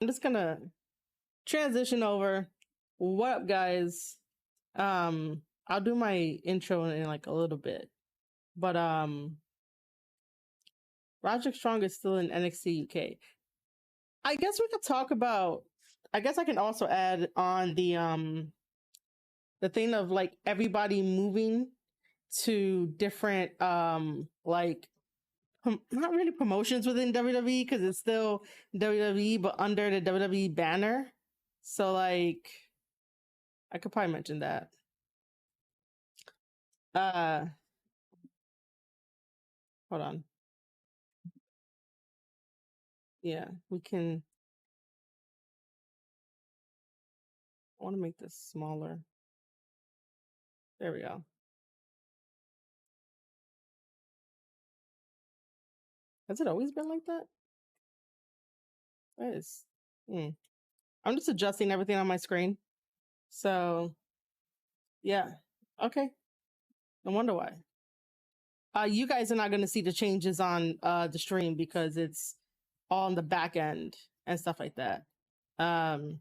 I'm just gonna transition over. What up, guys? I'll do my intro in like a little bit, but Roderick Strong is still in NXT UK. I guess we could talk about. I guess I can also add on the thing of like everybody moving to different like not really promotions within WWE because it's still WWE but under the WWE banner. So like I could probably mention that. Hold on. Yeah, we can. I want to make this smaller. There we go. Has it always been like that? That is. I'm just adjusting everything on my screen. So, yeah. Okay. No wonder why. You guys are not going to see the changes on the stream because it's all on the back end and stuff like that. All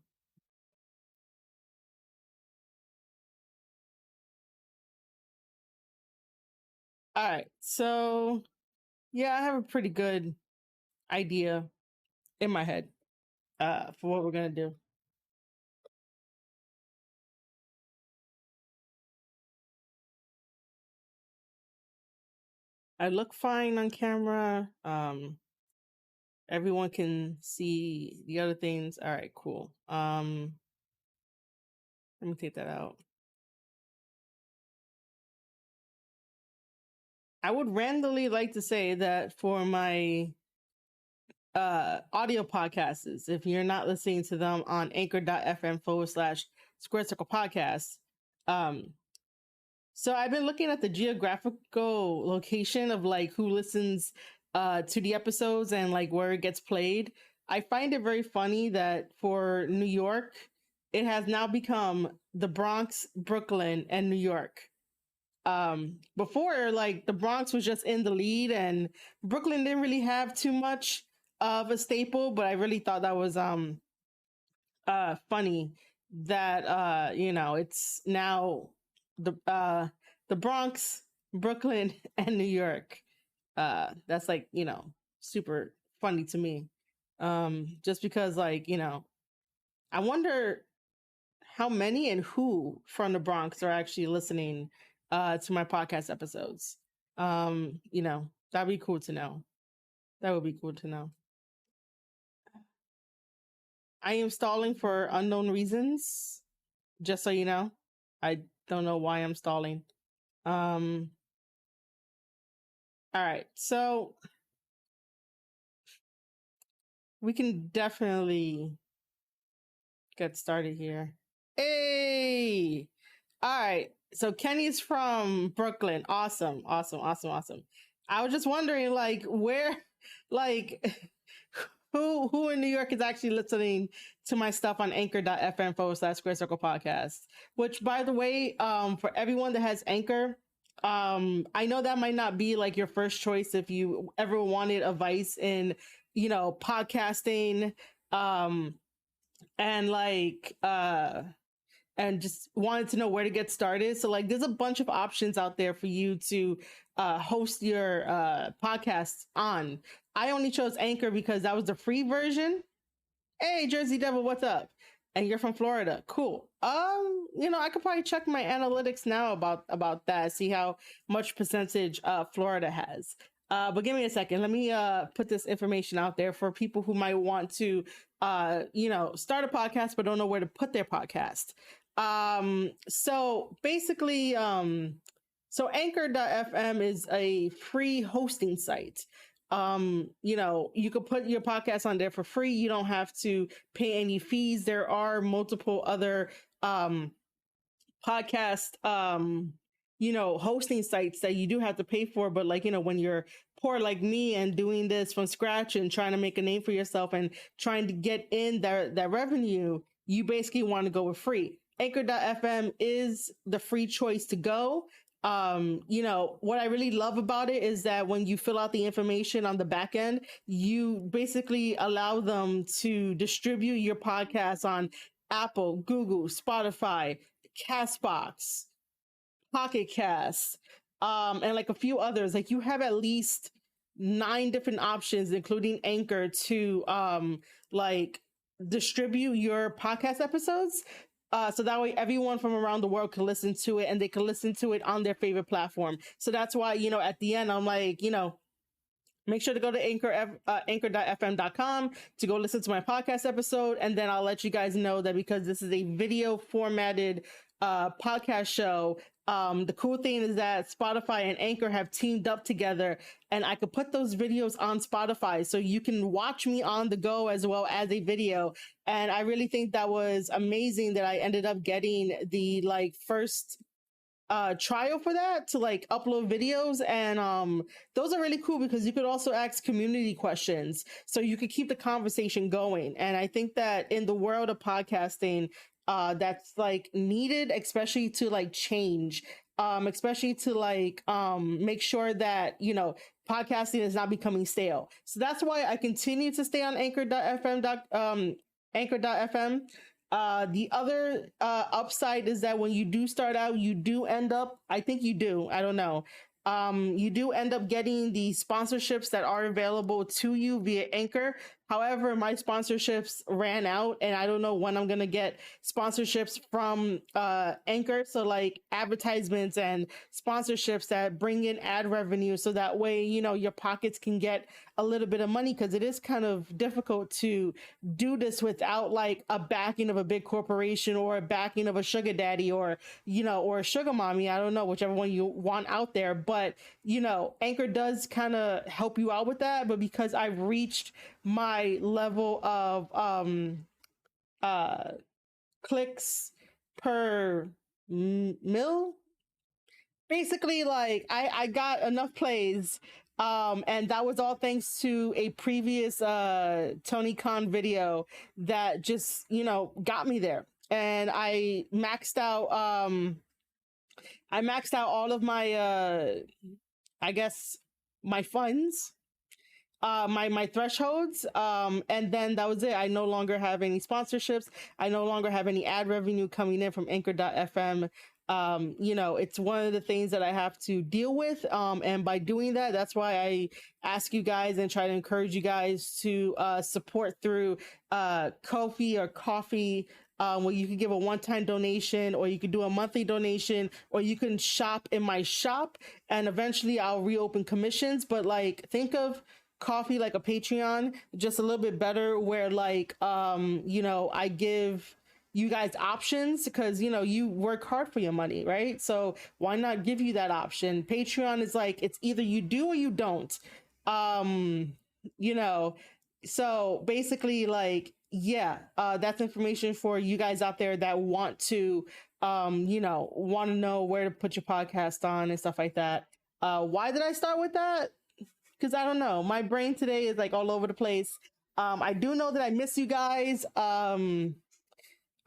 right. So, yeah, I have a pretty good idea in my head for what we're going to do. I look fine on camera. Everyone can see the other things. All right, cool. Let me take that out. I would randomly like to say that for my audio podcasts, if you're not listening to them on anchor.fm/Square Circle Podcast, so I've been looking at the geographical location of like who listens to the episodes and like where it gets played. I find it very funny that for New York, it has now become the Bronx, Brooklyn, and New York. Before, like the Bronx was just in the lead and Brooklyn didn't really have too much of a staple, but I really thought that was funny that it's now the Bronx, Brooklyn, and New York. That's like super funny to me. Just because like I wonder how many and who from the Bronx are actually listening to my podcast episodes. That'd be cool to know. That would be cool to know. I am stalling for unknown reasons. Just so you know, I don't know why I'm stalling. All right, so we can definitely get started here. Hey, all right. So Kenny's from Brooklyn. Awesome. I was just wondering, like, where, like, who in New York is actually listening to my stuff on anchor.fm/Square Circle Podcast. Which, by the way, for everyone that has Anchor, I know that might not be like your first choice if you ever wanted advice in, podcasting, and like and just wanted to know where to get started. So like there's a bunch of options out there for you to host your podcast on. I only chose Anchor because that was the free version. Hey, Jersey Devil, what's up? And you're from Florida. Cool. I could probably check my analytics now about that, see how much percentage Florida has. But give me a second. Let me put this information out there for people who might want to start a podcast but don't know where to put their podcast. So basically, so anchor.fm is a free hosting site. You could put your podcast on there for free. You don't have to pay any fees. There are multiple other podcast hosting sites that you do have to pay for, but like when you're poor like me and doing this from scratch and trying to make a name for yourself and trying to get in that revenue, you basically want to go with free. Anchor.fm is the free choice to go. You know, what I really love about it is that when you fill out the information on the back end, you basically allow them to distribute your podcast on Apple, Google, Spotify, Castbox, Pocket Cast, and like a few others. Like you have at least 9 different options, including Anchor, to like distribute your podcast episodes. So that way everyone from around the world can listen to it, and they can listen to it on their favorite platform. So that's why, you know, at the end, I'm like, you know, make sure to go to anchor.fm.com to go listen to my podcast episode. And then I'll let you guys know that because this is a video formatted podcast show, the cool thing is that Spotify and Anchor have teamed up together, and I could put those videos on Spotify so you can watch me on the go as well as a video. And I really think that was amazing that I ended up getting the like first trial for that to like upload videos. And those are really cool because you could also ask community questions, so you could keep the conversation going. And I think that in the world of podcasting, that's like needed, especially to like change, especially to like make sure that, you know, podcasting is not becoming stale. So that's why I continue to stay on anchor.fm. The other upside is that when you do start out, you do end up, I think you do, I don't know, you do end up getting the sponsorships that are available to you via Anchor. However, my sponsorships ran out, and I don't know when I'm gonna get sponsorships from Anchor. So like advertisements and sponsorships that bring in ad revenue, so that way, you know, your pockets can get a little bit of money, because it is kind of difficult to do this without like a backing of a big corporation or a backing of a sugar daddy, or, you know, or a sugar mommy. I don't know, whichever one you want out there. But, you know, Anchor does kind of help you out with that. But because I've reached my level of uh clicks per mil, basically, like I got enough plays, and that was all thanks to a previous Tony Khan video that just, you know, got me there. And I maxed out all of my I guess my funds, my thresholds, and then that was it. I no longer have any sponsorships. I no longer have any ad revenue coming in from anchor.fm. You know, it's one of the things that I have to deal with, and by doing that, that's why I ask you guys and try to encourage you guys to support through Ko-fi or coffee, where you can give a one-time donation, or you could do a monthly donation, or you can shop in my shop, and eventually I'll reopen commissions. But like, think of coffee like a Patreon, just a little bit better, where like you know, I give you guys options, because, you know, you work hard for your money, right? So why not give you that option? Patreon is like, it's either you do or you don't. um you know, so basically, like, yeah, that's information for you guys out there that want to you know, want to know where to put your podcast on and stuff like that. Why did I start with that? Because I don't know, my brain today is like all over the place. I do know that I miss you guys.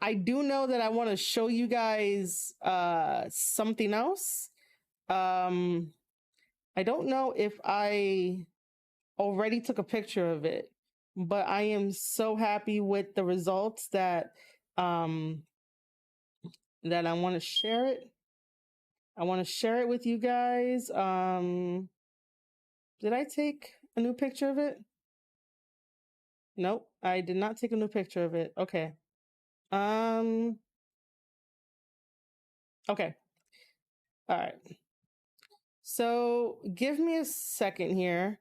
I do know that I want to show you guys something else. um I don't know if I already took a picture of it, but I am so happy with the results that um that I want to share it. I want to share it with you guys. Did I take a new picture of it? Nope, I did not take a new picture of it. Okay. Um, okay. All right. So give me a second here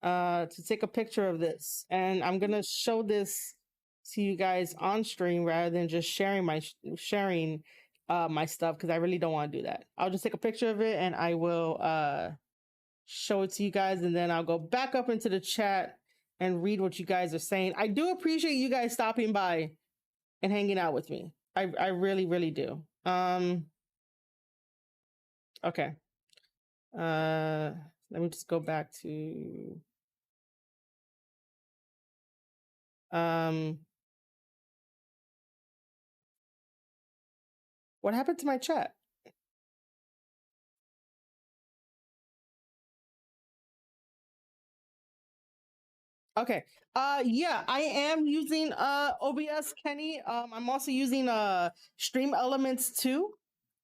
to take a picture of this, and I'm going to show this to you guys on stream rather than just sharing my stuff, because I really don't want to do that. I'll just take a picture of it and I will show it to you guys, and then I'll go back up into the chat and read what you guys are saying. I do appreciate you guys stopping by and hanging out with me. I really, really do. Okay. Let me just go back to what happened to my chat? Okay. Yeah, I am using OBS, Kenny. I'm also using Stream Elements too.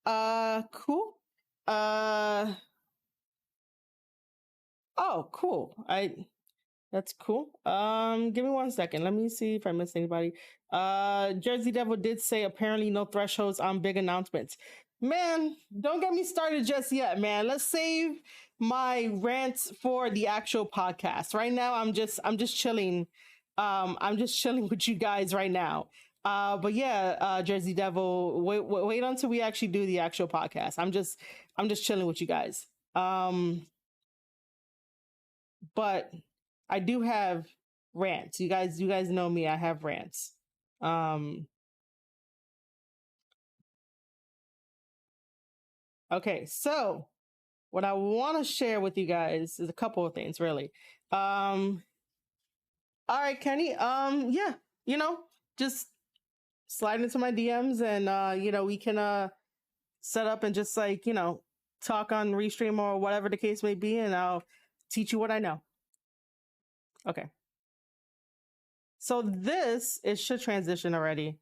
Cool. Uh oh, cool. That's cool. Give me 1 second. Let me see if I missed anybody. Jersey Devil did say apparently no thresholds on big announcements. Man, don't get me started just yet, man. Let's save my rants for the actual podcast. Right now, I'm just chilling. I'm just chilling with you guys right now. But yeah, Jersey Devil, wait until we actually do the actual podcast. I'm just chilling with you guys. But I do have rants. You guys know me. I have rants. Um, okay, so what I want to share with you guys is a couple of things, really. All right, Kenny. Yeah, you know, just slide into my DMs, and we can set up and just like talk on Restream or whatever the case may be, and I'll teach you what I know. Okay. So this it should transition already.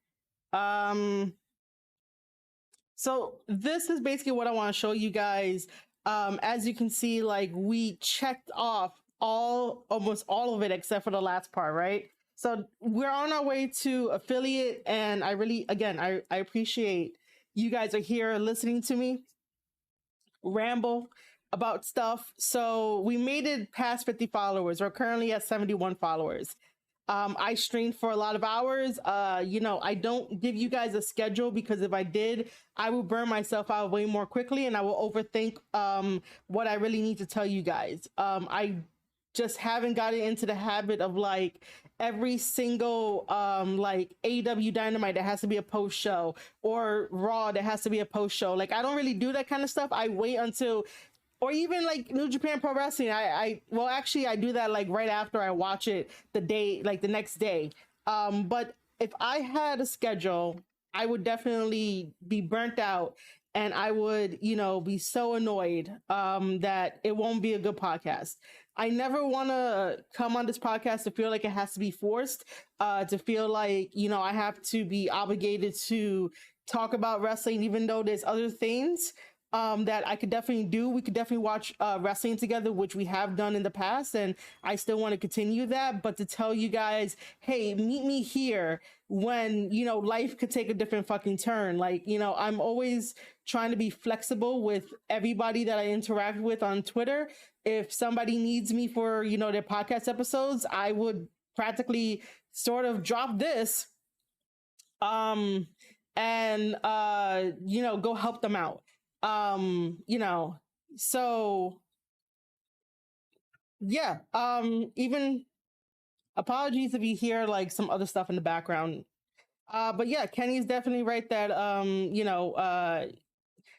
So this is basically what I want to show you guys. As you can see, like we checked off almost all of it except for the last part, right? So we're on our way to affiliate, and I really, again, I appreciate you guys are here listening to me ramble about stuff. So we made it past 50 followers. We're currently at 71 followers. I streamed for a lot of hours. I don't give you guys a schedule because if I did, I will burn myself out way more quickly and I will overthink what I really need to tell you guys. I just haven't gotten into the habit of like every single like AEW Dynamite that has to be a post show or Raw that has to be a post show. Like I don't really do that kind of stuff. I wait until or even like New Japan Pro Wrestling. Well, actually, I do that like right after I watch it the next day. But if I had a schedule, I would definitely be burnt out, and I would, be so annoyed that it won't be a good podcast. I never want to come on this podcast to feel like it has to be forced, to feel like I have to be obligated to talk about wrestling, even though there's other things that I could definitely do. We could definitely watch wrestling together, which we have done in the past, and I still want to continue that. But to tell you guys, hey, meet me here when life could take a different fucking turn. Like I'm always trying to be flexible with everybody that I interact with on Twitter. If somebody needs me for their podcast episodes, I would practically sort of drop this um and go help them out. So yeah, even apologies if you hear like some other stuff in the background. But yeah, Kenny's definitely right that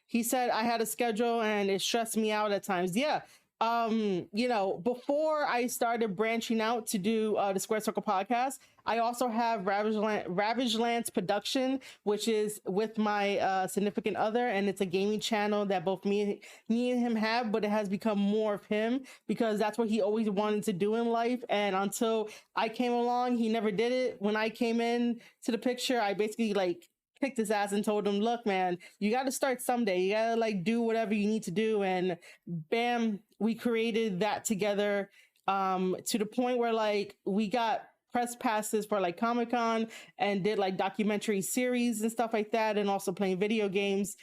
he said I had a schedule and it stressed me out at times. Yeah. Before I started branching out to do the Square Circle podcast, I also have Ravage Lance Production, which is with my significant other, and it's a gaming channel that both me and him have, but it has become more of him because that's what he always wanted to do in life. And until I came along, he never did it. When I came in to the picture, I basically like kicked his ass and told him, look, man, you got to start someday. You got to like do whatever you need to do. And bam, we created that together, to the point where like we got press passes for like Comic-Con and did like documentary series and stuff like that, and also playing video games.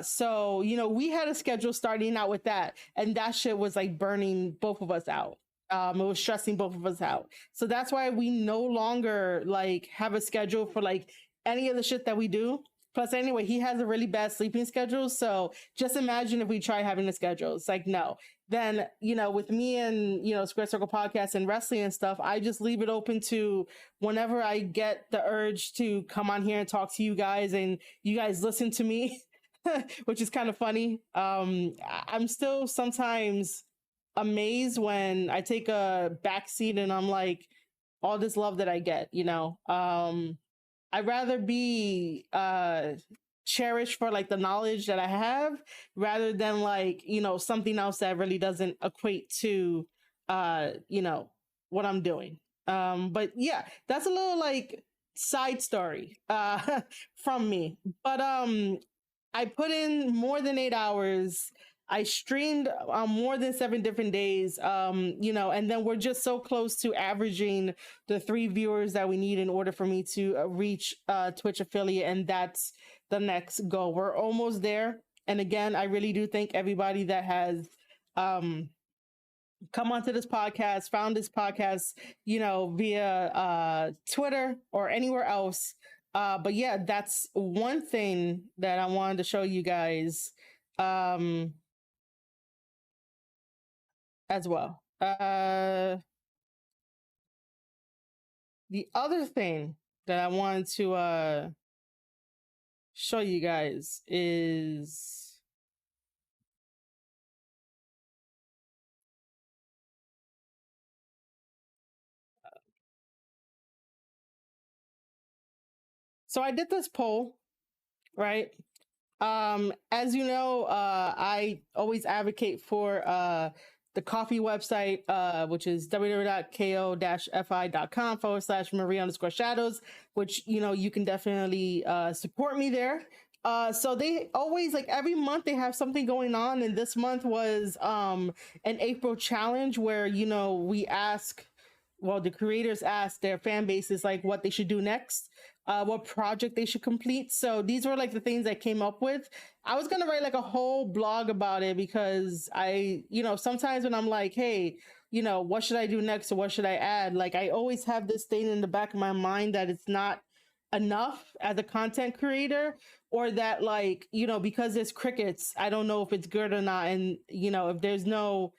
So we had a schedule starting out with that, and that shit was like burning both of us out. It was stressing both of us out. So that's why we no longer like have a schedule for like any of the shit that we do. Plus, anyway, he has a really bad sleeping schedule. So just imagine if we try having a schedule. It's like, no. Then, with me and, Square Circle podcast and wrestling and stuff, I just leave it open to whenever I get the urge to come on here and talk to you guys and you guys listen to me, which is kind of funny. I'm still sometimes amazed when I take a back seat and I'm like, all this love that I get, I'd rather be cherished for like the knowledge that I have rather than like, something else that really doesn't equate to, what I'm doing. But yeah, that's a little like side story from me. But I put in more than 8 hours. I streamed on more than 7 different days. And then we're just so close to averaging the 3 viewers that we need in order for me to reach Twitch affiliate, and that's the next goal. We're almost there. And again, I really do thank everybody that has um come onto this podcast, found this podcast, via Twitter or anywhere else. But yeah, that's one thing that I wanted to show you guys um, as well. The other thing that I wanted to show you guys is so I did this poll, right? As you know, I always advocate for the Ko-fi website, which is www.ko-fi.com/Marie_shadows, which, you can definitely support me there. So they always, like, every month they have something going on, and this month was an April challenge where, we ask, well, the creators ask their fan bases like what they should do next, what project they should complete. So these were like the things I came up with. I was gonna write like a whole blog about it because sometimes when I'm like, hey, what should I do next or what should I add? Like, I always have this thing in the back of my mind that it's not enough as a content creator, or that, like, because there's crickets, I don't know if it's good or not. And if there's no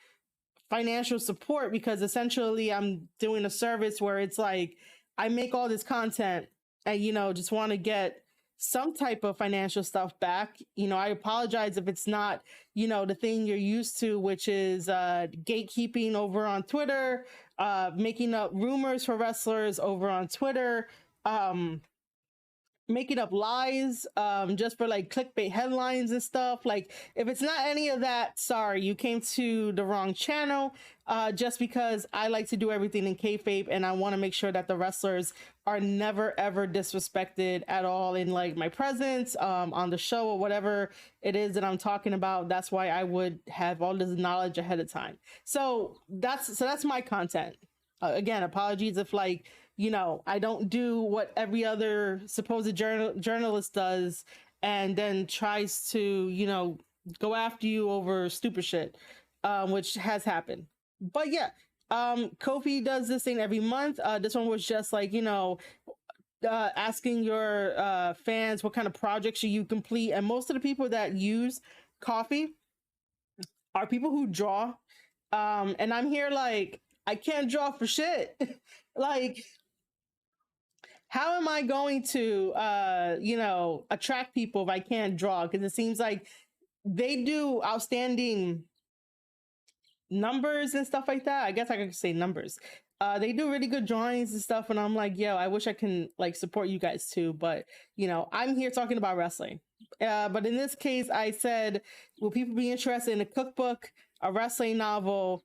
financial support, because essentially I'm doing a service where it's like I make all this content and just want to get some type of financial stuff back. I apologize if it's not the thing you're used to, which is gatekeeping over on Twitter, making up rumors for wrestlers over on Twitter, making up lies just for like clickbait headlines and stuff. Like, if it's not any of that, sorry, you came to the wrong channel. Just because I like to do everything in kayfabe, and I want to make sure that the wrestlers are never ever disrespected at all in like my presence on the show or whatever it is that I'm talking about. That's why I would have all this knowledge ahead of time. So that's my content. Again, apologies if, like, I don't do what every other supposed journalist does and then tries to, go after you over stupid shit, which has happened. But yeah, Ko-fi does this thing every month. This one was just like, asking your fans what kind of projects should you complete. And most of the people that use Ko-fi are people who draw. And I'm here like, I can't draw for shit. Like, how am I going to attract people if I can't draw? Because it seems like they do outstanding numbers and stuff like that. I guess I could say numbers. They do really good drawings and stuff, and I'm like, yo, I wish I can like support you guys too. But I'm here talking about wrestling. But in this case, I said, will people be interested in a cookbook, a wrestling novel,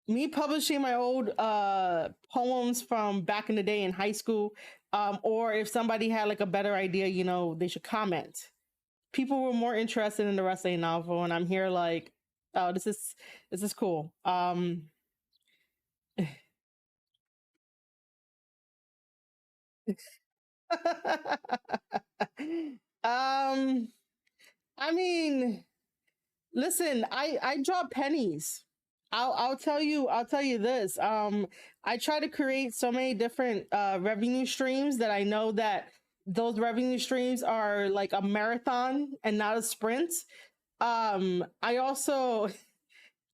me publishing my old poems from back in the day in high school, or if somebody had like a better idea, they should comment. People were more interested in the wrestling novel, and I'm here like, oh, this is cool. I mean, listen, I draw pennies. I'll tell you this. I try to create so many different revenue streams that I know that those revenue streams are like a marathon and not a sprint. I also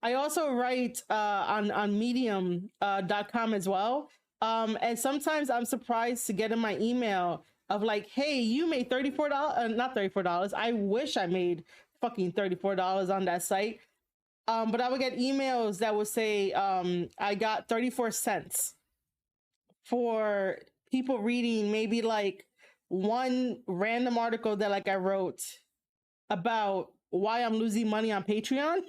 I also write on medium.com as well. And sometimes I'm surprised to get in my email of like, hey, you made $34, not $34. I wish I made fucking $34 on that site. But I would get emails that would say, I got 34 cents for people reading maybe like one random article that like I wrote about why I'm losing money on Patreon.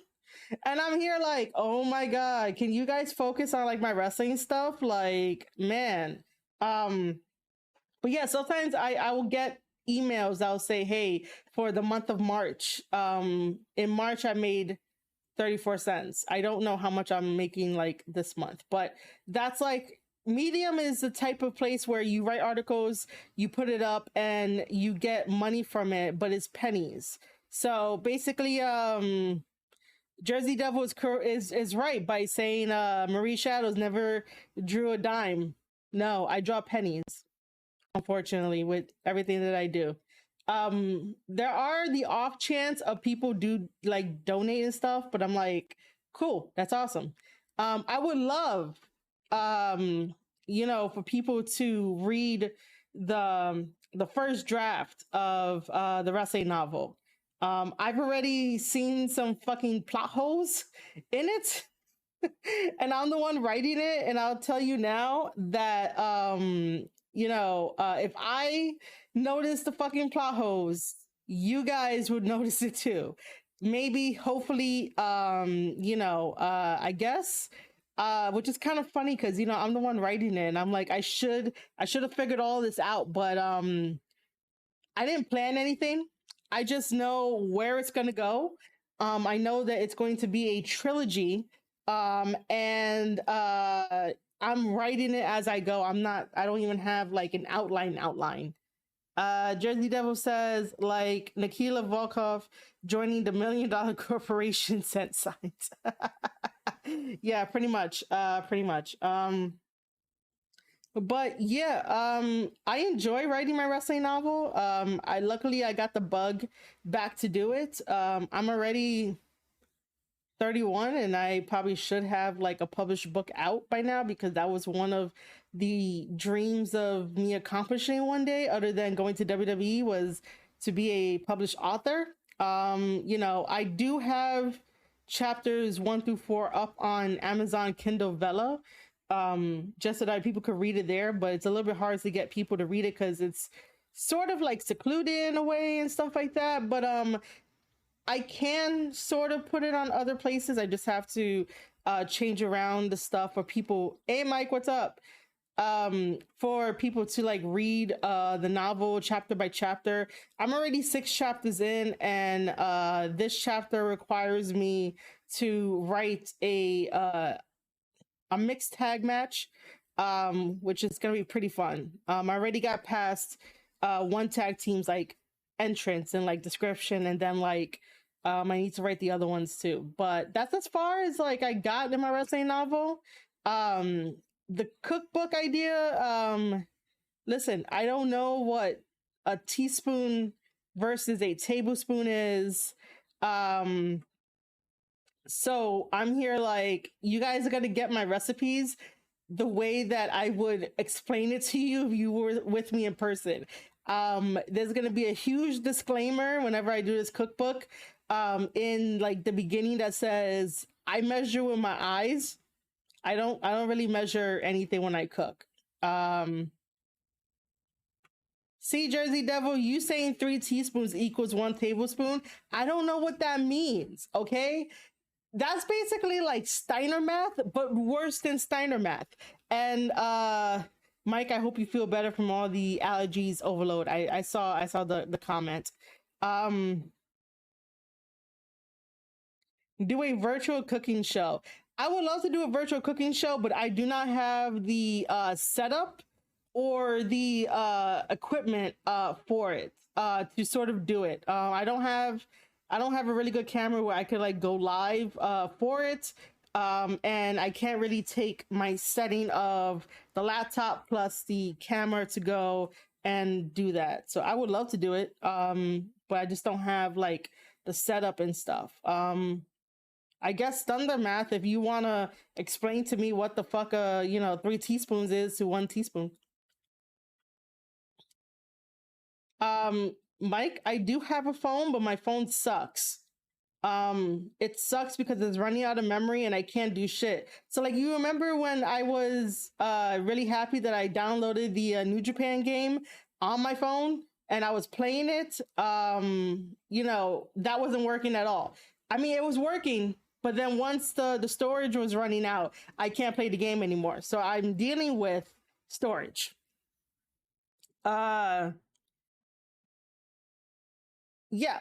And I'm here like, oh my god, can you guys focus on like my wrestling stuff? Like, man. Um, but yeah, sometimes I will get emails that'll say, hey, for the month of March, in March I made 34 cents. I don't know how much I'm making like this month, but that's like Medium is the type of place where you write articles, you put it up and you get money from it, but it's pennies. So basically, Jersey Devil is right by saying Marie Shadows never drew a dime. No, I draw pennies, unfortunately, with everything that I do. There are the off chance of people do like donate and stuff, but I'm like, cool, that's awesome. I would love for people to read the first draft of the Rase novel. I've already seen some fucking plot holes in it. And I'm the one writing it, and I'll tell you now that if I notice the fucking plot holes, you guys would notice it too. Maybe, hopefully, I guess, which is kind of funny because I'm the one writing it, and I'm like, I should have figured all this out, but I didn't plan anything. I just know where it's gonna go. I know that it's going to be a trilogy, and I'm writing it as I go. I don't even have like an outline. Jersey Devil says like Nikita Volkov joining the $1 Million Corporation sent signs. Yeah, pretty much. But yeah, I enjoy writing my wrestling novel. I got the bug back to do it. I'm already 31 and I probably should have like a published book out by now, because that was one of the dreams of me accomplishing one day, other than going to WWE, was to be a published author. I do have chapters 1 through 4 up on Amazon Kindle Vella, just so that people could read it there, but it's a little bit hard to get people to read it because it's sort of like secluded in a way and stuff like that. But I can sort of put it on other places. I just have to change around the stuff for people. Hey Mike, what's up? For people to like read the novel chapter by chapter. I'm already 6 chapters in, and this chapter requires me to write a mixed tag match, which is gonna be pretty fun. I already got past one tag team's like entrance and like description, and then like I need to write the other ones too. But that's as far as like I got in my wrestling novel. The cookbook idea, listen, I don't know what a teaspoon versus a tablespoon is. So I'm here like, you guys are gonna get my recipes the way that I would explain it to you if you were with me in person. There's gonna be a huge disclaimer whenever I do this cookbook, in like the beginning, that says I measure with my eyes. I don't really measure anything when I cook. See, Jersey Devil, you saying 3 teaspoons equals 1 tablespoon. I don't know what that means, okay? That's basically like Steiner math, but worse than Steiner math. And Mike, I hope you feel better from all the allergies overload. I saw the comment. Do a virtual cooking show. I would love to do a virtual cooking show, but I do not have the setup or the equipment for it to sort of do it. I don't have a really good camera where I could like go live for it. And I can't really take my setting of the laptop plus the camera to go and do that. So I would love to do it, but I just don't have like the setup and stuff. I guess Thunder Math, if you want to explain to me what the fuck 3 teaspoons is to 1 teaspoon. Mike, I do have a phone, but my phone sucks. It sucks because it's running out of memory and I can't do shit. So like, you remember when I was really happy that I downloaded the New Japan game on my phone and I was playing it? That wasn't working at all. I mean, it was working, But then once the storage was running out, I can't play the game anymore. So I'm dealing with storage. Uh yeah.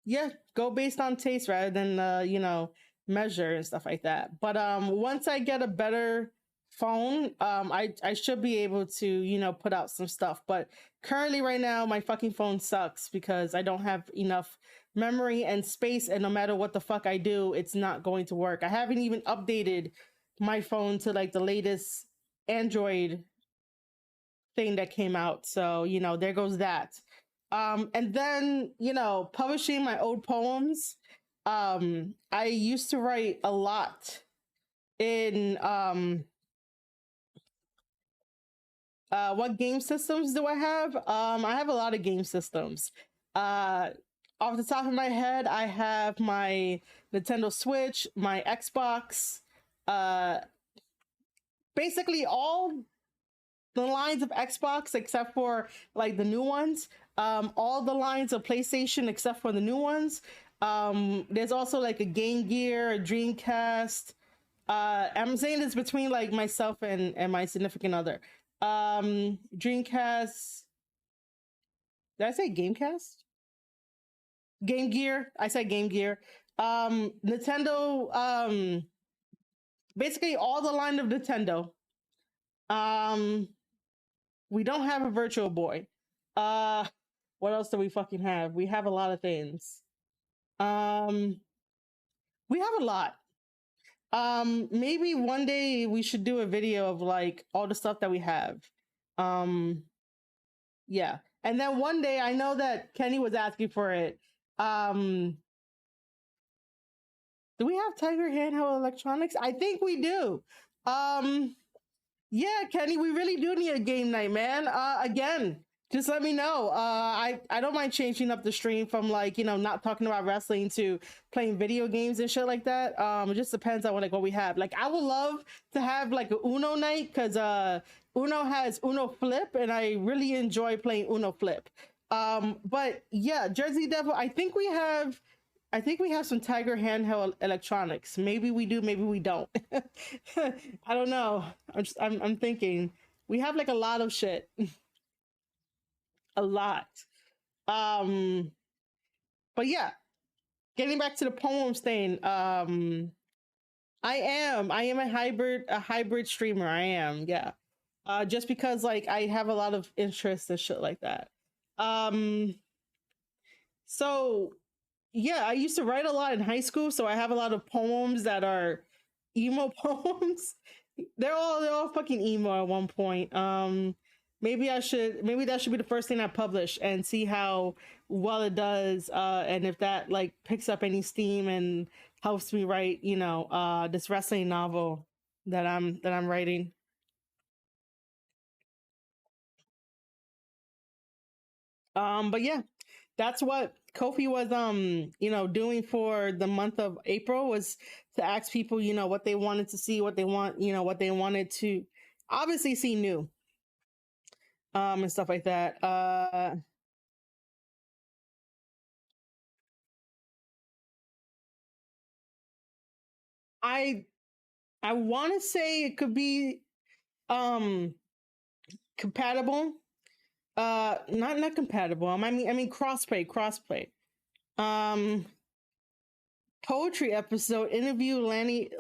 Yeah, go based on taste rather than measure and stuff like that. But once I get a better phone, I should be able to, put out some stuff. But currently right now my fucking phone sucks because I don't have enough memory and space, and no matter what the fuck I do, it's not going to work. I haven't even updated my phone to like the latest Android thing that came out. So, there goes that. And then, publishing my old poems. I used to write a lot in what game systems do I have? I have a lot of game systems. Off the top of my head, I have my Nintendo Switch, my Xbox, uh basically all the lines of Xbox except for like the new ones. All the lines of PlayStation except for the new ones. There's also like a Game Gear, a Dreamcast. I'm saying this between like myself and my significant other. Dreamcast. Did I say Gamecast? Game Gear. I said Game Gear. Nintendo. Basically all the line of Nintendo. We don't have a Virtual Boy. What else do we fucking have? We have a lot of things. We have a lot. Maybe one day we should do a video of like all the stuff that we have. Yeah. And then one day, I know that Kenny was asking for it. Do we have Tiger Handheld Electronics? I think we do. Yeah, Kenny, we really do need a game night, man. Again, just let me know. I don't mind changing up the stream from like, not talking about wrestling to playing video games and shit like that. It just depends on what we have. Like, I would love to have like a Uno night because Uno has Uno Flip, and I really enjoy playing Uno Flip. But yeah, Jersey Devil, I think we have some Tiger Handheld Electronics. Maybe we do, maybe we don't. I don't know. I'm thinking we have like a lot of shit. A lot. But yeah, getting back to the poems thing. I am a hybrid streamer. I am, yeah. Just because like I have a lot of interest and shit like that. So yeah, I used to write a lot in high school, so I have a lot of poems that are emo poems. They're all fucking emo at one point. Maybe that should be the first thing I publish and see how well it does, and if that like picks up any steam and helps me write, this wrestling novel that I'm writing. But yeah, that's what Kofi was doing for the month of April, was to ask people, what they wanted to see, what they wanted to obviously see new. And stuff like that. I want to say it could be compatible. Not compatible. I mean crossplay. Um Poetry episode, interview Lanny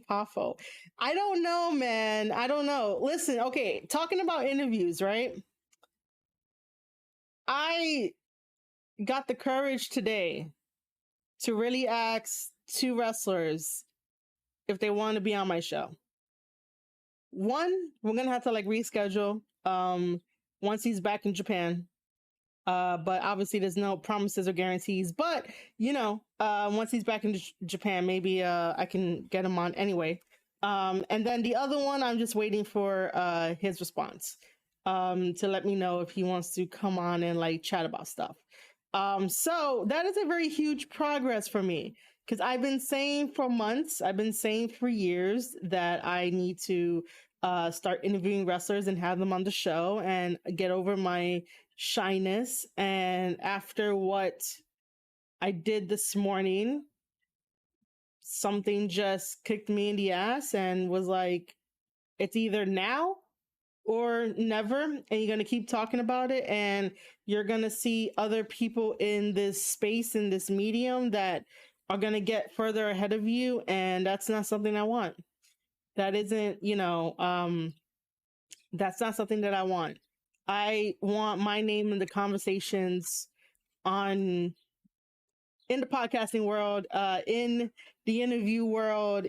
Poffo. I don't know, man. I don't know. Listen, okay, talking about interviews, right? I got the courage today to really ask two wrestlers if they want to be on my show. One, we're gonna have to like reschedule once he's back in Japan. But obviously there's no promises or guarantees. But once he's back in Japan, maybe I can get him on anyway. And then the other one, I'm just waiting for his response to let me know if he wants to come on and like chat about stuff. So that is a very huge progress for me, because I've been saying for months, I've been saying for years that I need to start interviewing wrestlers and have them on the show and get over my shyness. And after what I did this morning, something just kicked me in the ass and was like, it's either now or never, and you're going to keep talking about it, and you're going to see other people in this space, in this medium, that are going to get further ahead of you, and that's not something I want. That isn't, that's not something that I want. I want my name in the conversations on in the podcasting world, in the interview world.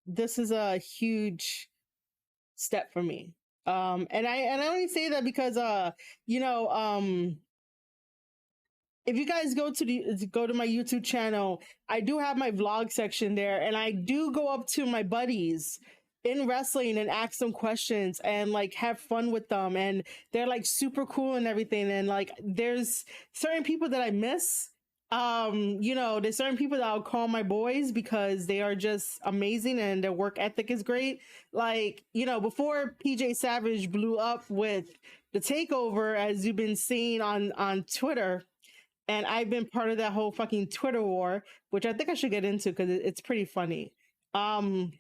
This is a huge step for me. And I only say that because if you guys go to my YouTube channel, I do have my vlog section there, and I do go up to my buddies in wrestling and ask them questions and like have fun with them, and they're like super cool and everything. And like there's certain people that I miss. There's certain people that I'll call my boys because they are just amazing and their work ethic is great. Like, before PJ Savage blew up with the takeover, as you've been seeing on Twitter, and I've been part of that whole fucking Twitter war, which I think I should get into because it's pretty funny. Before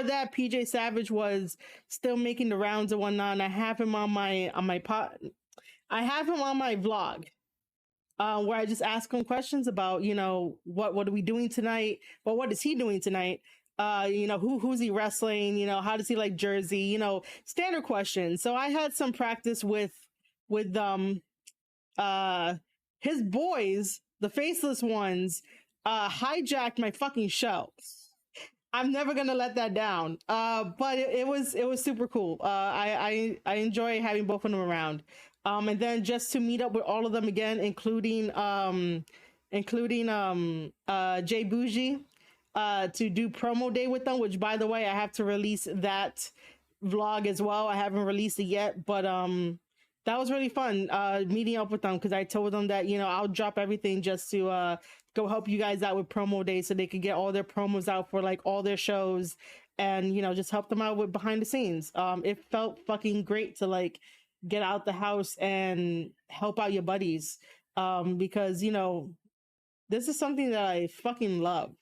that, PJ Savage was still making the rounds and whatnot. And I have him on my I have him on my vlog, where I just ask him questions about, what are we doing tonight? Well, what is he doing tonight? Who's he wrestling? How does he like Jersey? Standard questions. So I had some practice with his boys, the faceless ones, hijacked my fucking show. I'm never gonna let that down. But it was super cool. I enjoy having both of them around. And then just to meet up with all of them again, including Jay Bougie, to do promo day with them, which by the way, I have to release that vlog as well. I haven't released it yet, but that was really fun meeting up with them, because I told them that I'll drop everything just to go help you guys out with promo day, so they could get all their promos out for like all their shows, and just help them out with behind the scenes. It felt fucking great to like get out the house and help out your buddies, because this is something that I fucking love.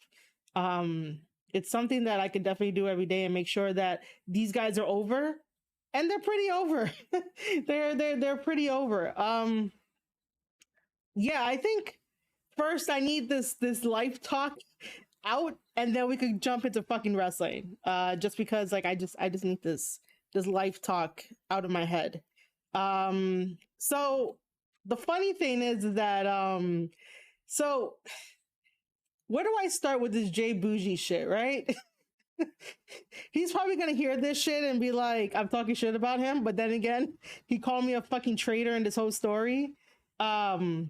It's something that I could definitely do every day and make sure that these guys are over, and they're pretty over. they're pretty over. Yeah, I think first I need this life talk out, and then we could jump into fucking wrestling. Just because like I just need this life talk out of my head. So the funny thing is that so where do I start with this Jay Bougie shit, right? He's probably gonna hear this shit and be like, I'm talking shit about him, but then again, he called me a fucking traitor in this whole story. So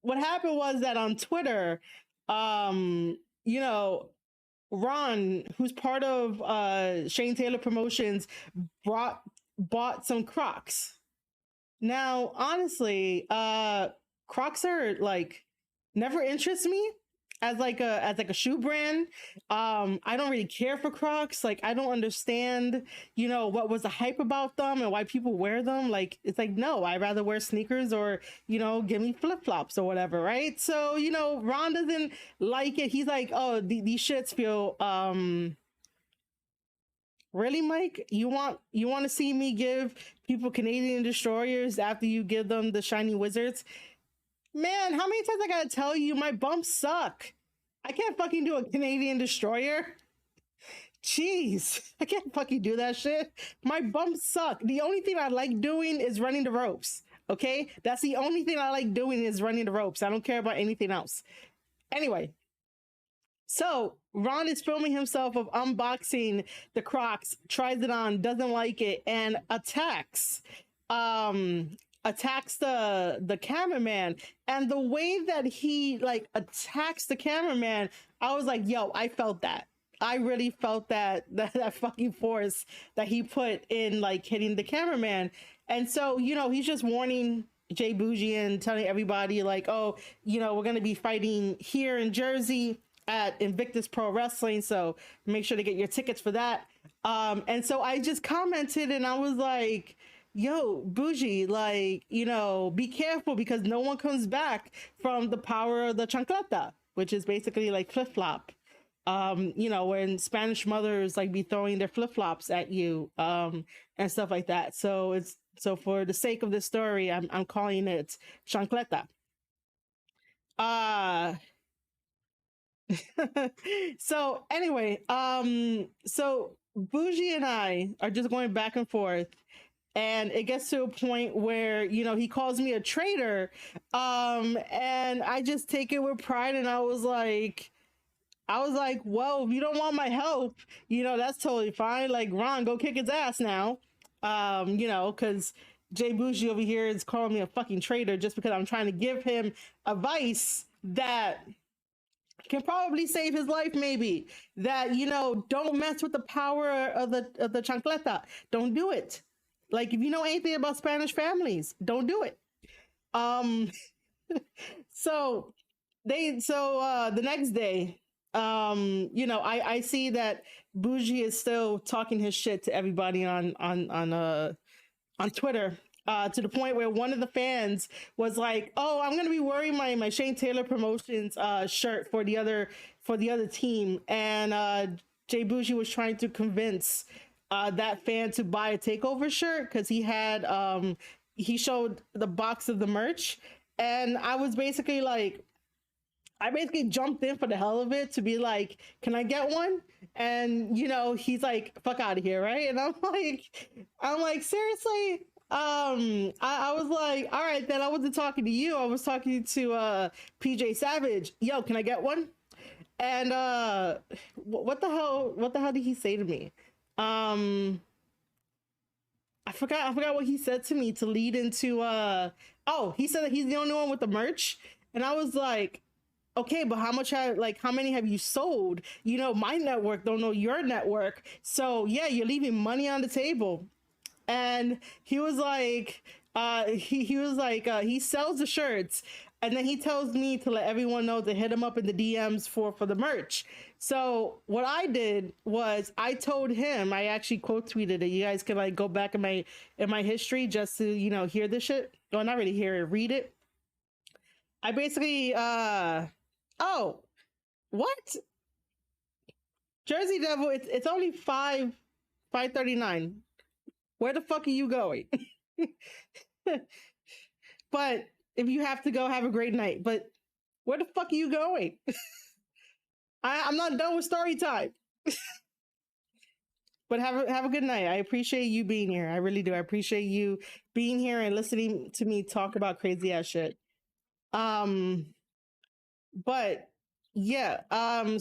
what happened was that on Twitter, Ron, who's part of Shane Taylor Promotions, bought some Crocs. Now, honestly, Crocs are like never interest me as like a shoe brand. I don't really care for Crocs. Like, I don't understand, what was the hype about them and why people wear them. Like, it's like, no, I'd rather wear sneakers or, give me flip-flops or whatever, right? So, Ron doesn't like it. He's like, oh, these shits feel really, Mike? You want to see me give people Canadian destroyers after you give them the shiny wizards? Man, how many times I gotta tell you my bumps suck? I can't fucking do a Canadian destroyer. Jeez, I can't fucking do that shit. My bumps suck. The only thing I like doing is running the ropes. Okay? That's the only thing I like doing is running the ropes. I don't care about anything else. Anyway, so Ron is filming himself of unboxing the Crocs, tries it on, doesn't like it, and attacks the cameraman. And the way that he like attacks the cameraman, I was like, yo, I felt that. I really felt that fucking force that he put in like hitting the cameraman. And so, he's just warning Jay Bougie and telling everybody like, oh, we're going to be fighting here in Jersey at Invictus Pro Wrestling, so make sure to get your tickets for that. And so I just commented and I was like, yo, Bougie, like, be careful because no one comes back from the power of the chancleta, which is basically like flip flop. When Spanish mothers like be throwing their flip flops at you, and stuff like that. So for the sake of this story, I'm calling it chancleta. Uh so anyway, so Bougie and I are just going back and forth, and it gets to a point where he calls me a traitor, and I just take it with pride, and I was like, well, if you don't want my help, that's totally fine. Like, Ron, go kick his ass now. Because Jay Bougie over here is calling me a fucking traitor just because I'm trying to give him advice that can probably save his life, maybe. That, don't mess with the power of the chancleta. Don't do it. Like, if you know anything about Spanish families, don't do it. Um, so the next day, I see that Bougie is still talking his shit to everybody on Twitter, to the point where one of the fans was like, "Oh, I'm gonna be wearing my Shane Taylor Promotions shirt for the other team," and Jay Bougie was trying to convince that fan to buy a takeover shirt because he showed the box of the merch, and I basically jumped in for the hell of it to be like, "Can I get one?" And he's like, "Fuck out of here," right? And I'm like, seriously. I was like, all right, then I wasn't talking to you. I was talking to PJ Savage. Yo, can I get one? And what the hell? What the hell did he say to me? Um, I forgot what he said to me to lead into. Oh, he said that he's the only one with the merch, and I was like, okay, but how many have you sold? My network don't know your network. So yeah, you're leaving money on the table. And he was like, he was like, he sells the shirts, and then he tells me to let everyone know to hit him up in the DMs for the merch. So what I did was I told him, I actually quote tweeted it. You guys can like go back in my history just to hear this shit. Well, not really hear it, read it. I basically oh, what? Jersey Devil, it's only 5:39. Where the fuck are you going? But if you have to go, have a great night. But where the fuck are you going? I'm not done with story time. But have a good night. I appreciate you being here. I really do. I appreciate you being here and listening to me talk about crazy ass shit. Um, but yeah. Uh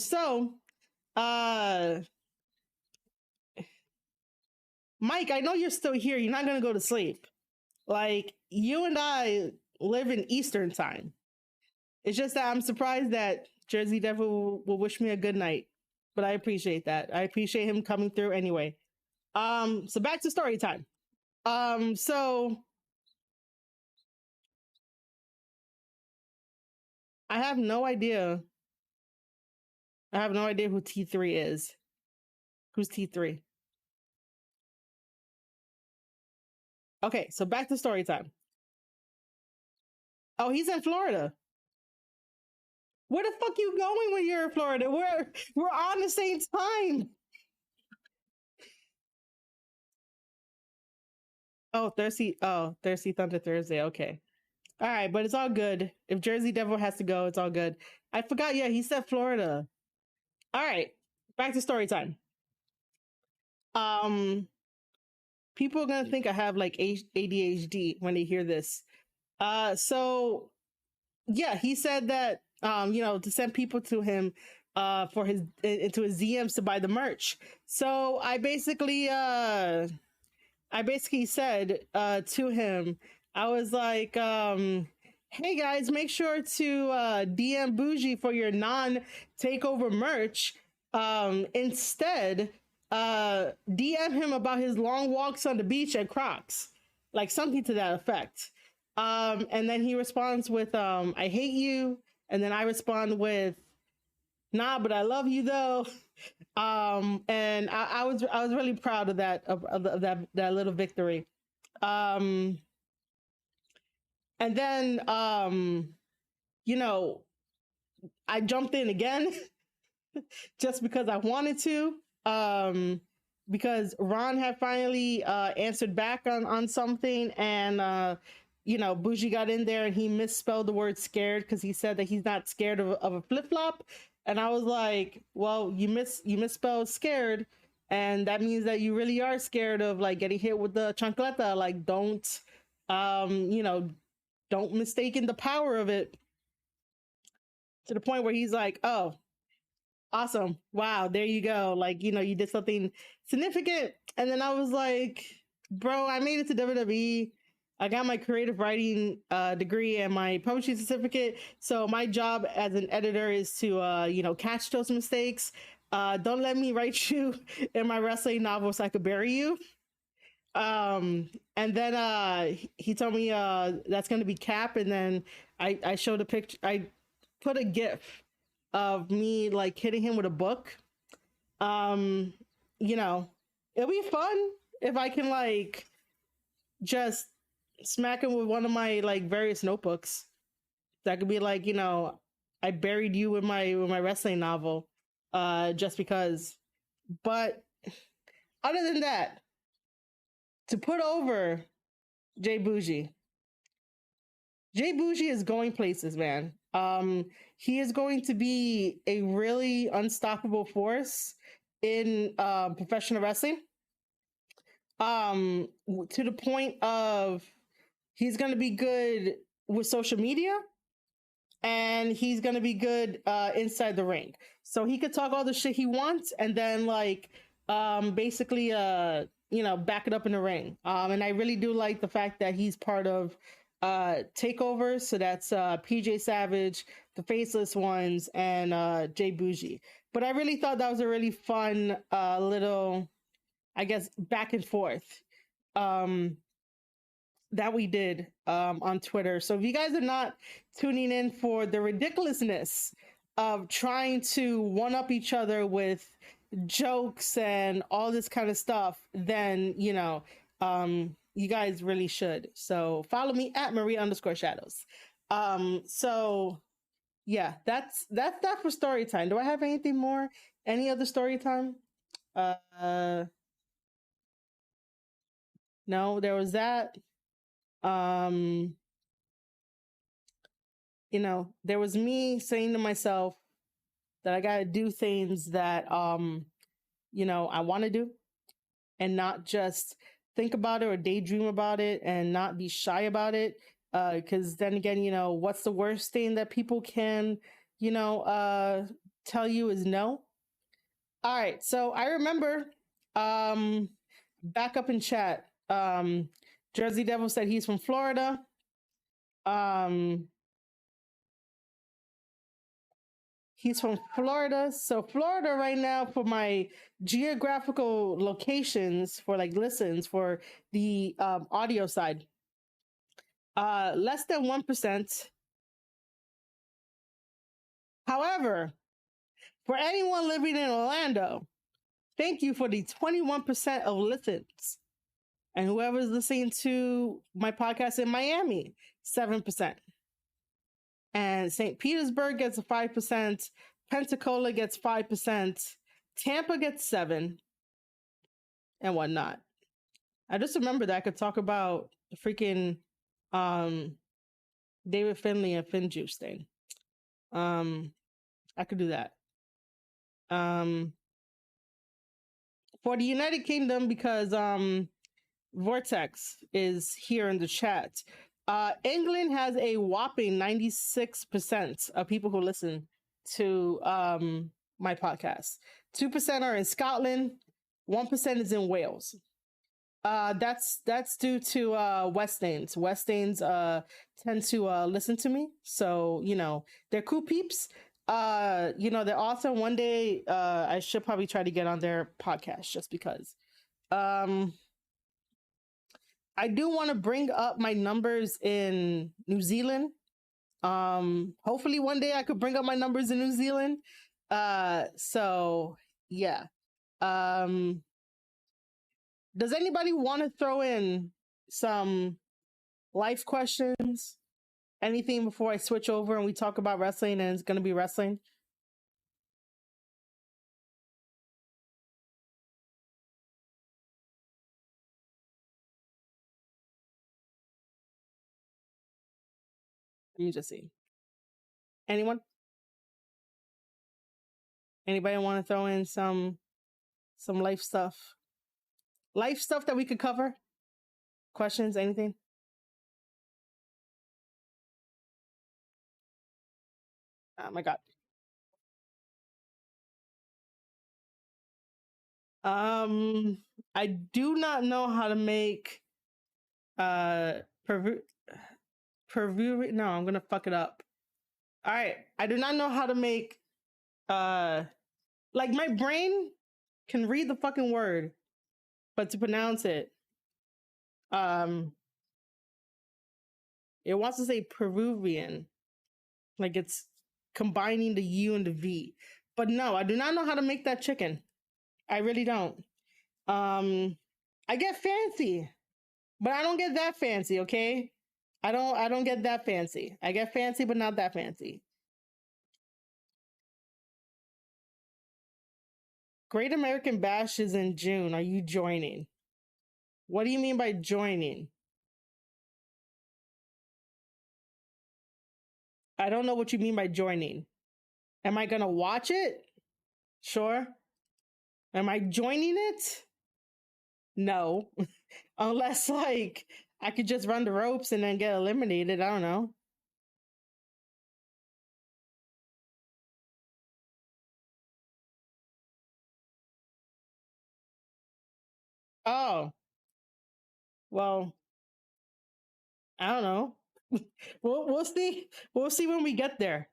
Mike, I know you're still here. You're not gonna go to sleep. Like, you and I live in Eastern time. It's just that I'm surprised that Jersey Devil will wish me a good night. But I appreciate that. I appreciate him coming through anyway. So back to story time. So I have no idea. I have no idea who T3 is. Who's T3? Okay, so back to story time. Oh, he's in Florida. Where the fuck you going when you're in Florida? We're on the same time. Oh, Thirsty Thunder Thursday. Okay. All right, but it's all good. If Jersey Devil has to go, it's all good. I forgot. Yeah, he said Florida. All right, back to story time. Um, People are gonna think I have like ADHD when they hear this. So yeah, he said that to send people to him for his into his DMs to buy the merch. So I basically said to him, I was like, hey guys, make sure to DM Bougie for your non takeover merch. Instead, DM him about his long walks on the beach at Crocs, like something to that effect. And then he responds with, I hate you. And then I respond with, nah, but I love you though. And I was really proud of that little victory. Um, and then, you know, I jumped in again just because I wanted to. Because Ron had finally answered back on something, and Bougie got in there and he misspelled the word scared because he said that he's not scared of a flip flop, and I was like, well, you misspelled scared, and that means that you really are scared of like getting hit with the chancleta. Like, don't don't mistaken the power of it to the point where he's like, oh, awesome. Wow, there you go. Like, you did something significant. And then I was like, bro, I made it to WWE. I got my creative writing degree and my publishing certificate. So my job as an editor is to, catch those mistakes. Don't let me write you in my wrestling novel so I could bury you. And then he told me that's going to be Cap. And then I showed a picture. I put a GIF of me like hitting him with a book. Um, it'll be fun if I can like just smack him with one of my like various notebooks. That could be like, I buried you with my wrestling novel, just because. But other than that, to put over Jay Bougie, Jay Bougie is going places, man. He is going to be a really unstoppable force in professional wrestling. To the point of he's going to be good with social media, and he's going to be good inside the ring. So he could talk all the shit he wants, and then like basically back it up in the ring. And I really do like the fact that he's part of Takeover. So that's PJ Savage, the Faceless Ones, and Jay Bougie. But I really thought that was a really fun little, I guess, back and forth that we did on Twitter. So if you guys are not tuning in for the ridiculousness of trying to one up each other with jokes and all this kind of stuff, then you guys really should. So follow me at Maria_Shadows. So yeah, that's that for story time. Do I have anything more? Any other story time? No, there was that. There was me saying to myself that I gotta do things that I want to do, and not just think about it or daydream about it, and not be shy about it. Because then again, what's the worst thing that people can, tell you is no. All right. So I remember, back up in chat, Jersey Devil said he's from Florida. He's from Florida. So Florida right now, for my geographical locations for like listens for the audio side, less than 1%. However, for anyone living in Orlando, thank you for the 21% of listens. And whoever's listening to my podcast in Miami, 7%. And St. Petersburg gets a 5%. Pensacola gets 5%. Tampa gets 7%, and whatnot. I just remember that I could talk about the freaking David Finlay and FinJuice thing. I could do that. For the United Kingdom, because Vortex is here in the chat. England has a whopping 96% of people who listen to my podcast. 2% are in Scotland. 1% is in Wales. That's due to Westanes. Westanes tend to listen to me, so they're cool peeps. They're awesome. One day I should probably try to get on their podcast just because. I do want to bring up my numbers in New Zealand. Hopefully one day I could bring up my numbers in New Zealand. So yeah. Does anybody want to throw in some life questions? Anything before I switch over and we talk about wrestling and it's going to be wrestling? You just see. Anyone? Anybody want to throw in some life stuff? Life stuff that we could cover? Questions? Anything? Oh my god. I do not know how to make pervu no, I'm gonna fuck it up. All right, I do not know how to make like my brain can read the fucking word, but to pronounce it, it wants to say Peruvian, like it's combining the U and the V. But no, I do not know how to make that chicken. I really don't. I get fancy, but I don't get that fancy, okay? I don't get that fancy. I get fancy, but not that fancy. Great American Bash is in June. Are you joining? What do you mean by joining? I don't know what you mean by joining. Am I gonna watch it? Sure. Am I joining it? No. Unless like I could just run the ropes and then get eliminated. I don't know. Oh. Well, I don't know. We'll see. We'll see when we get there.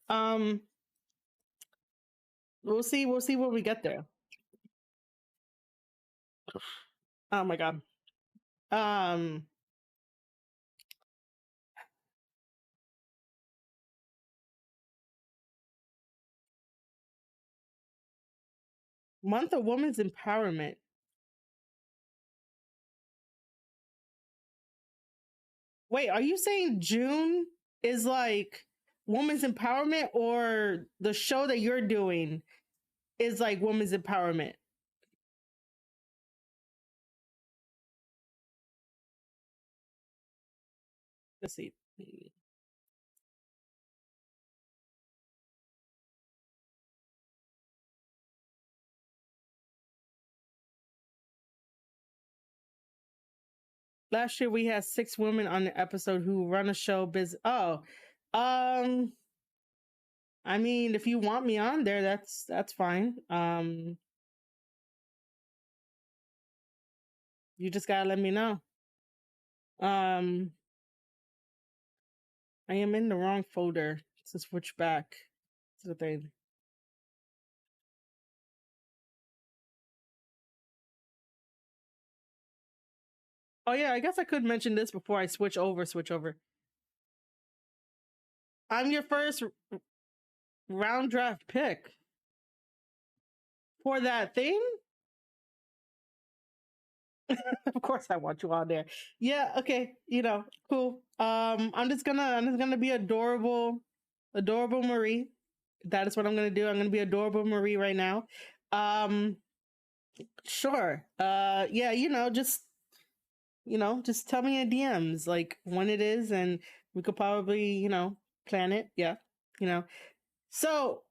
We'll see when we get there. Oh my god. Um Month of Women's Empowerment. Wait, are you saying June is like women's empowerment, or the show that you're doing is like women's empowerment? Let's see. Last year we had 6 women on the episode who run a show business. Oh, um, I mean, if you want me on there, that's fine. You just gotta let me know. I am in the wrong folder to switch back to the thing. Oh yeah, I guess I could mention this before I switch over. I'm your first round draft pick for that thing. Of course I want you on there. Yeah, okay, cool. I'm just gonna be adorable Marie. That is what I'm gonna do. I'm gonna be adorable Marie right now. Sure. Yeah, just tell me in DMs like when it is, and we could probably, plan it. Yeah. So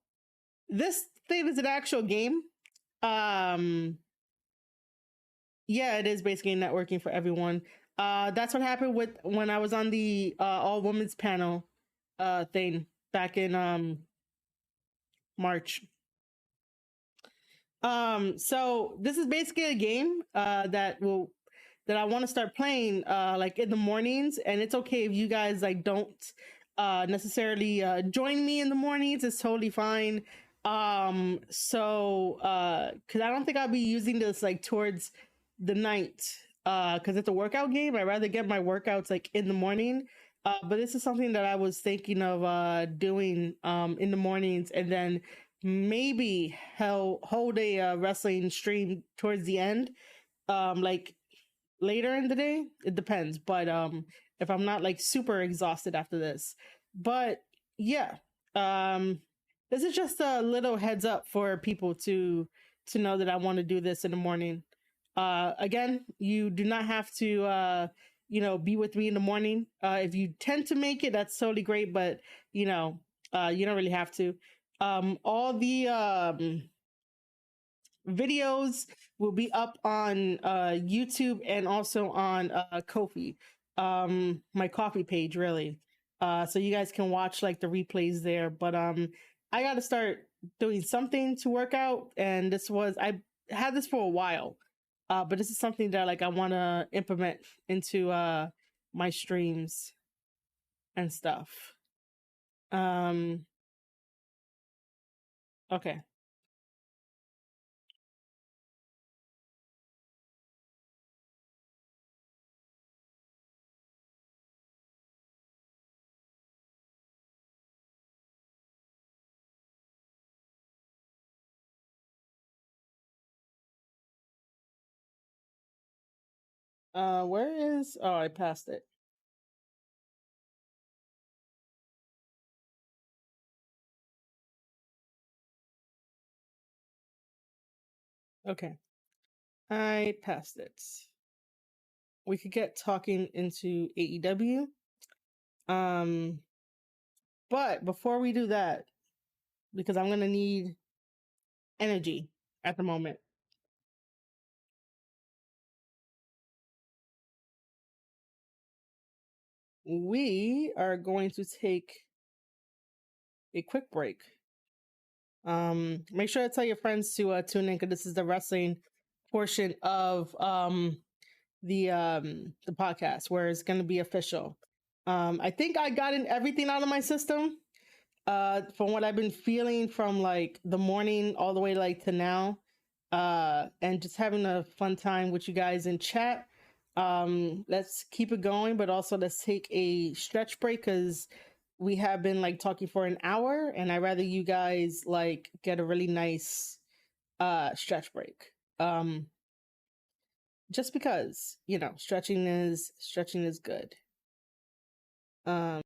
this thing is an actual game. Yeah, it is basically networking for everyone. That's what happened with when I was on the all women's panel thing back in March. So this is basically a game that I want to start playing like in the mornings, and it's okay if you guys like don't necessarily join me in the mornings. It's totally fine. So because I don't think I'll be using this like towards the night because it's a workout game. I'd rather get my workouts like in the morning. But this is something that I was thinking of doing in the mornings, and then maybe hold a wrestling stream towards the end. Like later in the day. It depends, but if I'm not like super exhausted after this. But yeah, um this is just a little heads up for people to know that I want to do this in the morning. Again, you do not have to be with me in the morning. If you tend to make it, that's totally great, but you know, you don't really have to. All the videos will be up on YouTube and also on Kofi, my coffee page, really. So you guys can watch like the replays there. But I got to start doing something to work out, and I had this for a while, but this is something that like I want to implement into my streams and stuff. Um, okay. Where is? Oh, I passed it. Okay, I passed it. We could get talking into AEW. Um, but before we do that, because I'm gonna need energy at the moment, we are going to take a quick break. Make sure to tell your friends to tune in because this is the wrestling portion of the podcast where it's gonna be official. I think I got in everything out of my system. From what I've been feeling from like the morning all the way like to now, and just having a fun time with you guys in chat. Let's keep it going, but also let's take a stretch break because we have been like talking for an hour, and I'd rather you guys like get a really nice stretch break. Just because stretching is good. Um